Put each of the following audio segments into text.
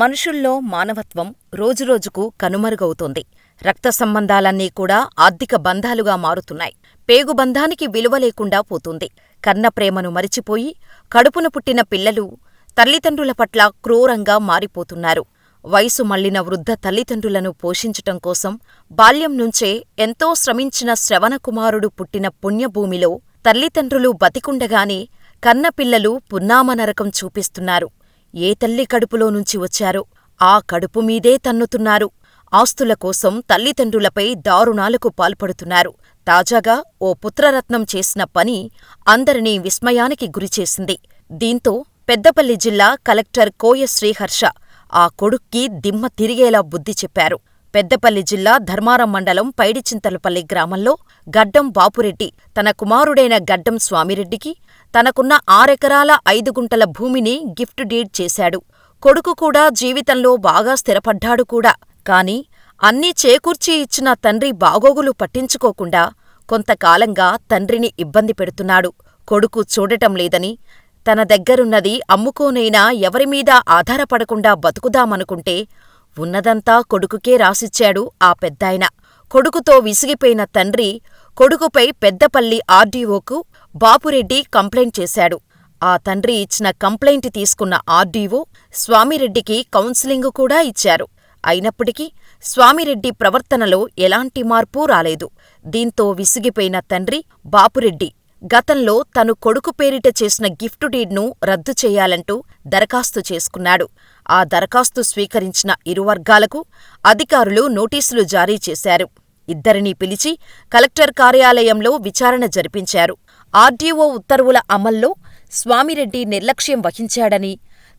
మనుషుల్లో మానవత్వం రోజురోజుకు కనుమరుగవుతోంది. రక్త సంబంధాలన్నీ కూడా ఆర్థిక బంధాలుగా మారుతున్నాయి. పేగుబంధానికి విలువ లేకుండా పోతుంది. కన్నప్రేమను మరిచిపోయి కడుపున పుట్టిన పిల్లలు తల్లిదండ్రుల పట్ల క్రూరంగా మారిపోతున్నారు. వయసు మళ్లిన వృద్ధ తల్లిదండ్రులను పోషించటం కోసం బాల్యం నుంచే ఎంతో శ్రమించిన శ్రవణకుమారుడు పుట్టిన పుణ్యభూమిలో తల్లిదండ్రులు బతికుండగానే కన్నపిల్లలు పున్నామనరకం చూపిస్తున్నారు. ఏ తల్లి కడుపులో నుంచి వచ్చారో ఆ కడుపుమీదే తన్నుతున్నారు. ఆస్తుల కోసం తల్లిదండ్రులపై దారుణాలకు పాల్పడుతున్నారు. తాజాగా ఓ పుత్రరత్నం చేసిన పని అందరినీ విస్మయానికి గురిచేసింది. దీంతో పెద్దపల్లి జిల్లా కలెక్టర్ కోయ శ్రీహర్ష ఆ కొడుక్కి దిమ్మ తిరిగేలా బుద్ధి చెప్పారు. పెద్దపల్లి జిల్లా ధర్మారం మండలం పైడిచింతలపల్లి గ్రామంలో గడ్డం బాపురెడ్డి తన కుమారుడైన గడ్డం స్వామిరెడ్డికి తనకున్న 6 ఎకరాల 5 గుంటల భూమిని గిఫ్ట్ డీడ్ చేశాడు. కొడుకు కూడా జీవితంలో బాగా స్థిరపడ్డాడు కూడా. కాని అన్నీ చేకూర్చి ఇచ్చిన తండ్రి బాగోగులు పట్టించుకోకుండా కొంతకాలంగా తండ్రిని ఇబ్బంది పెడుతున్నాడు. కొడుకు చూడటం లేదని, తన దగ్గరున్నది అమ్ముకోనైనా ఎవరిమీదా ఆధారపడకుండా బతుకుదామనుకుంటే ఉన్నదంతా కొడుకుకే రాసిచ్చాడు ఆ పెద్దాయన. కొడుకుతో విసిగిపోయిన తండ్రి కొడుకుపై పెద్దపల్లి ఆర్డీఓకు బాపురెడ్డి కంప్లైంట్ చేశాడు. ఆ తండ్రి ఇచ్చిన కంప్లైంట్ తీసుకున్న ఆర్డీఓ స్వామిరెడ్డికి కౌన్సిలింగు కూడా ఇచ్చారు. అయినప్పటికీ స్వామిరెడ్డి ప్రవర్తనలో ఎలాంటి మార్పూ రాలేదు. దీంతో విసిగిపోయిన తండ్రి బాపురెడ్డి గతంలో తను కొడుకు పేరిట చేసిన గిఫ్ట్ డీడ్ను రద్దు చేయాలంటూ దరఖాస్తు చేసుకున్నాడు. ఆ దరఖాస్తు స్వీకరించిన ఇరు వర్గాలకు అధికారులు నోటీసులు జారీ చేశారు. ఇద్దరినీ పిలిచి కలెక్టర్ కార్యాలయంలో విచారణ జరిపించారు. ఆర్డీఓ ఉత్తర్వుల అమల్లో స్వామిరెడ్డి నిర్లక్ష్యం వహించాడని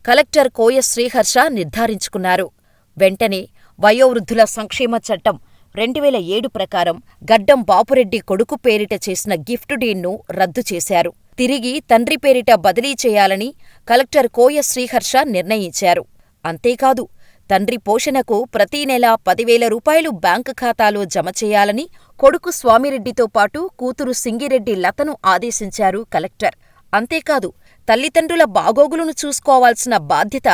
కలెక్టర్ కోయ శ్రీహర్ష నిర్ధారించుకున్నారు. వెంటనే వయోవృద్ధుల సంక్షేమ చట్టం 2007 ప్రకారం గడ్డం బాపురెడ్డి కొడుకు పేరిట చేసిన గిఫ్ట్ డీడ్ను రద్దు చేశారు. తిరిగి తండ్రి పేరిట బదిలీ చేయాలని కలెక్టర్ కోయ శ్రీహర్ష నిర్ణయించారు. అంతేకాదు, తండ్రి పోషణకు ప్రతీ నెలా 10,000 రూపాయలు బ్యాంకు ఖాతాలో జమ చేయాలని కొడుకు స్వామిరెడ్డితో పాటు కూతురు సింగిరెడ్డి లతను ఆదేశించారు కలెక్టర్. అంతేకాదు, తల్లిదండ్రుల బాగోగులను చూసుకోవాల్సిన బాధ్యత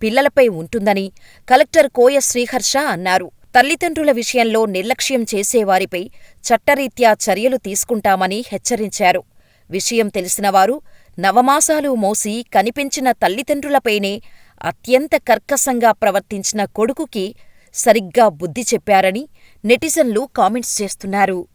పిల్లలపై ఉంటుందని కలెక్టర్ కోయ శ్రీహర్ష అన్నారు. తల్లిదండ్రుల విషయంలో నిర్లక్ష్యం చేసేవారిపై చట్టరీత్యా చర్యలు తీసుకుంటామని హెచ్చరించారు. విషయం తెలిసినవారు నవమాసాలు మోసి కనిపెంచిన తల్లిదండ్రులపైనే అత్యంత కర్కశంగా ప్రవర్తించిన కొడుకుకి సరిగ్గా బుద్ధి చెప్పారని నెటిజన్లు కామెంట్స్ చేస్తున్నారు.